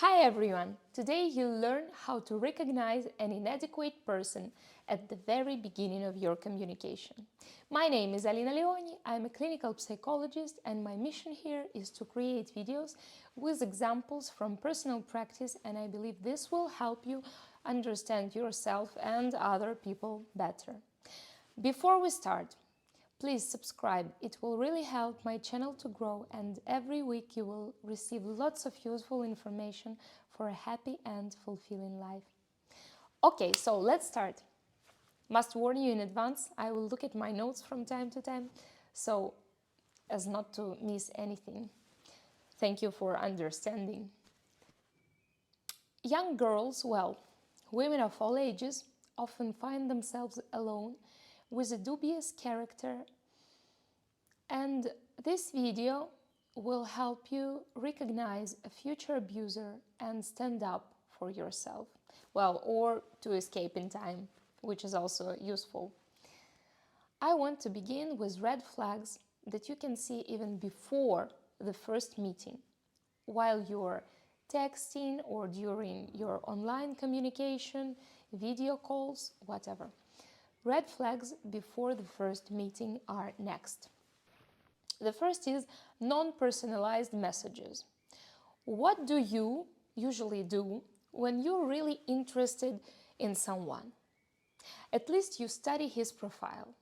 Hi everyone! Today you'll learn how to recognize an inadequate person at the very beginning of your communication. My name is Alina Leoni, I'm a clinical psychologist and my mission here is to create videos with examples from personal practice, and I believe this will help you understand yourself and other people better. Before we start, please subscribe, it will really help my channel to grow, and every week you will receive lots of useful information for a happy and fulfilling life. Okay, so let's start. Must warn you in advance, I will look at my notes from time to time, so as not to miss anything. Thank you for understanding. Young girls, women of all ages, often find themselves alone with a dubious character, and this video will help you recognize a future abuser and stand up for yourself. Or to escape in time, which is also useful. I want to begin with red flags that you can see even before the first meeting, while you're texting or during your online communication, video calls, whatever. Red flags before the first meeting are next. The first is non-personalized messages. What do you usually do when you're really interested in someone? At least you study his profile.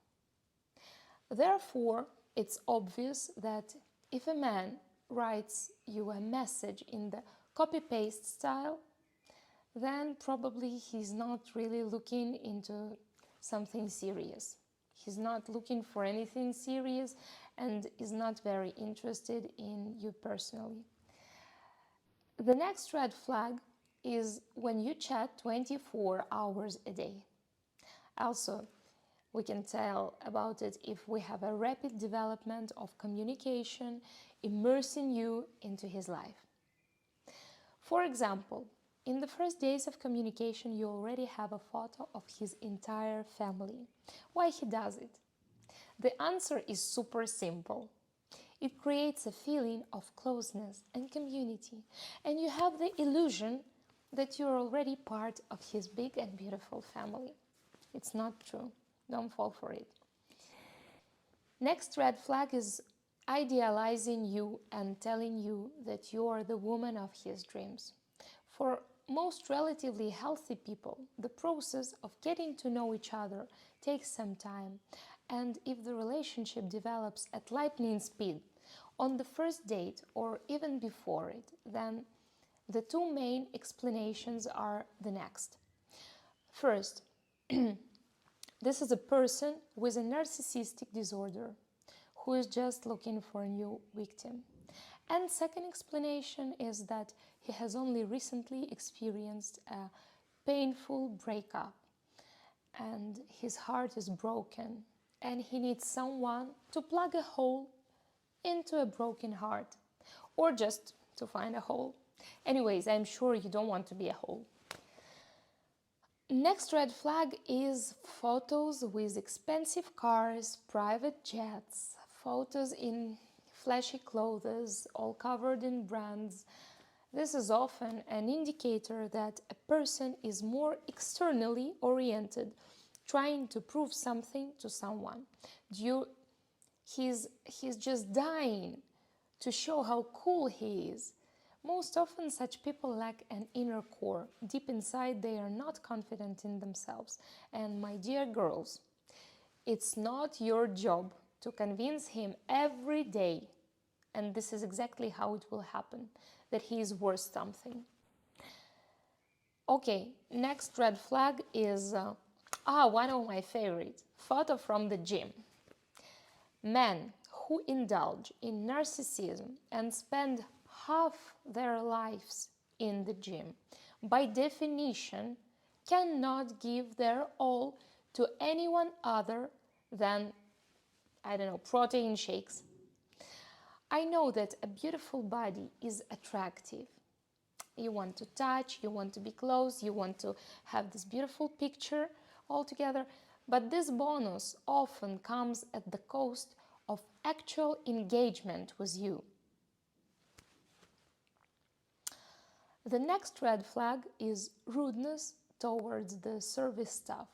Therefore, it's obvious that if a man writes you a message in the copy-paste style, then probably he's not really looking into something serious. He's not looking for anything serious and is not very interested in you personally. The next red flag is when you chat 24 hours a day. Also, we can tell about it if we have a rapid development of communication, immersing you into his life. For example, in the first days of communication, you already have a photo of his entire family. Why he does it? The answer is super simple. It creates a feeling of closeness and community, and you have the illusion that you're already part of his big and beautiful family. It's not true. Don't fall for it. Next red flag is idealizing you and telling you that you are the woman of his dreams. For most relatively healthy people, the process of getting to know each other takes some time, and if the relationship develops at lightning speed on the first date or even before it, then the two main explanations are the next. First, this is a person with a narcissistic disorder who is just looking for a new victim. And second explanation is that he has only recently experienced a painful breakup and his heart is broken and he needs someone to plug a hole into a broken heart, or just to find a hole. Anyways, I'm sure you don't want to be a hole. Next red flag is photos with expensive cars, private jets, photos in flashy clothes, all covered in brands. This is often an indicator that a person is more externally oriented, trying to prove something to someone. He's just dying to show how cool he is. Most often such people lack an inner core. Deep inside they are not confident in themselves. And my dear girls, it's not your job to convince him every day, and this is exactly how it will happen, that he is worth something. Okay, next red flag is one of my favorites, photo from the gym. Men who indulge in narcissism and spend half their lives in the gym, by definition, cannot give their all to anyone other than, protein shakes. I know that a beautiful body is attractive. You want to touch, you want to be close, you want to have this beautiful picture all together, but this bonus often comes at the cost of actual engagement with you. The next red flag is rudeness towards the service staff,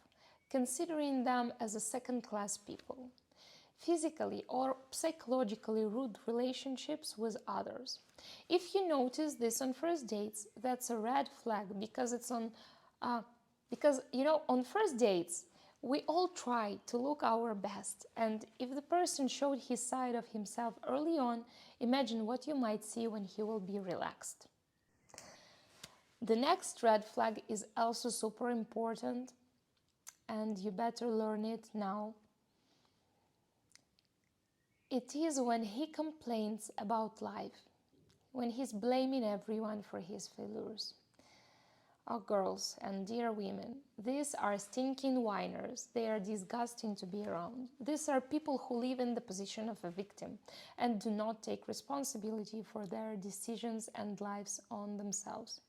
considering them as a second-class people. Physically or psychologically rude relationships with others. If you notice this on first dates, that's a red flag because on first dates we all try to look our best, and if the person showed his side of himself early on, imagine what you might see when he will be relaxed. The next red flag is also super important, and you better learn it now. It is when he complains about life, when he's blaming everyone for his failures. Oh, girls and dear women, these are stinking whiners. They are disgusting to be around. These are people who live in the position of a victim and do not take responsibility for their decisions and lives on themselves.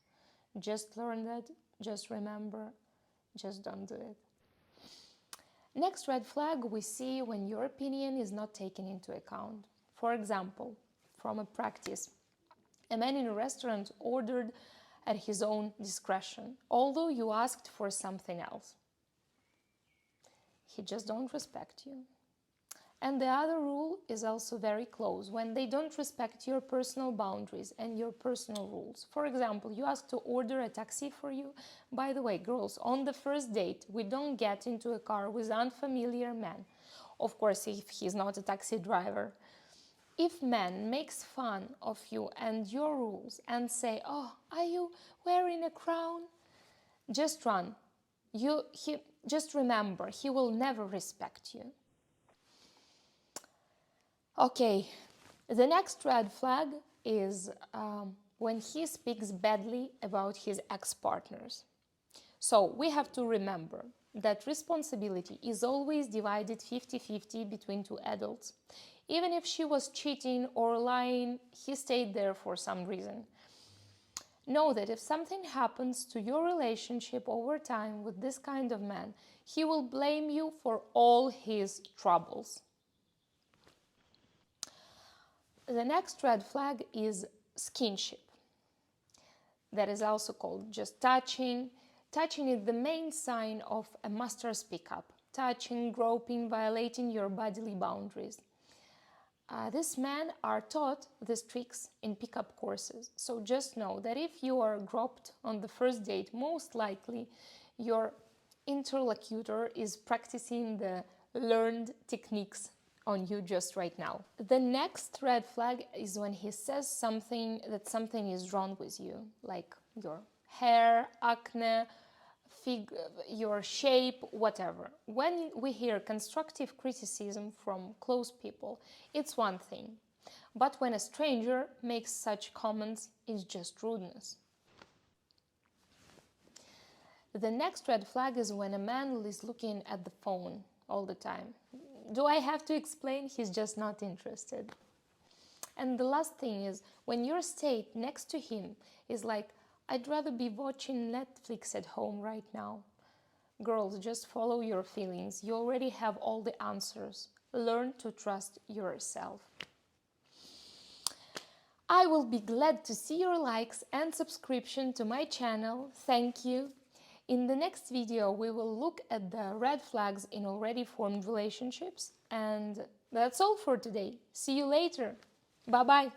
Just learn that, just remember, just don't do it. Next red flag we see when your opinion is not taken into account. For example, from a practice, a man in a restaurant ordered at his own discretion, although you asked for something else. He just don't respect you. And the other rule is also very close, when they don't respect your personal boundaries and your personal rules. For example, you ask to order a taxi for you. By the way, girls, on the first date, we don't get into a car with unfamiliar man. Of course, if he's not a taxi driver. If man makes fun of you and your rules and say, "Oh, are you wearing a crown?" Just run. Just remember, he will never respect you. Okay, the next red flag is when he speaks badly about his ex-partners. So we have to remember that responsibility is always divided 50-50 between two adults. Even if she was cheating or lying, he stayed there for some reason. Know that if something happens to your relationship over time with this kind of man, he will blame you for all his troubles. The next red flag is skinship. That is also called just touching. Touching is the main sign of a master's pickup. Touching, groping, violating your bodily boundaries. These men are taught these tricks in pickup courses. So just know that if you are groped on the first date, most likely your interlocutor is practicing the learned techniques on you just right now. The next red flag is when he says something is wrong with you, like your hair, acne, your shape, whatever. When we hear constructive criticism from close people, it's one thing. But when a stranger makes such comments, it's just rudeness. The next red flag is when a man is looking at the phone all the time. Do I have to explain? He's just not interested. And the last thing is when your state next to him is like, "I'd rather be watching Netflix at home right now." Girls, just follow your feelings. You already have all the answers. Learn to trust yourself. I will be glad to see your likes and subscription to my channel. Thank you. In the next video, we will look at the red flags in already formed relationships. And that's all for today. See you later. Bye-bye.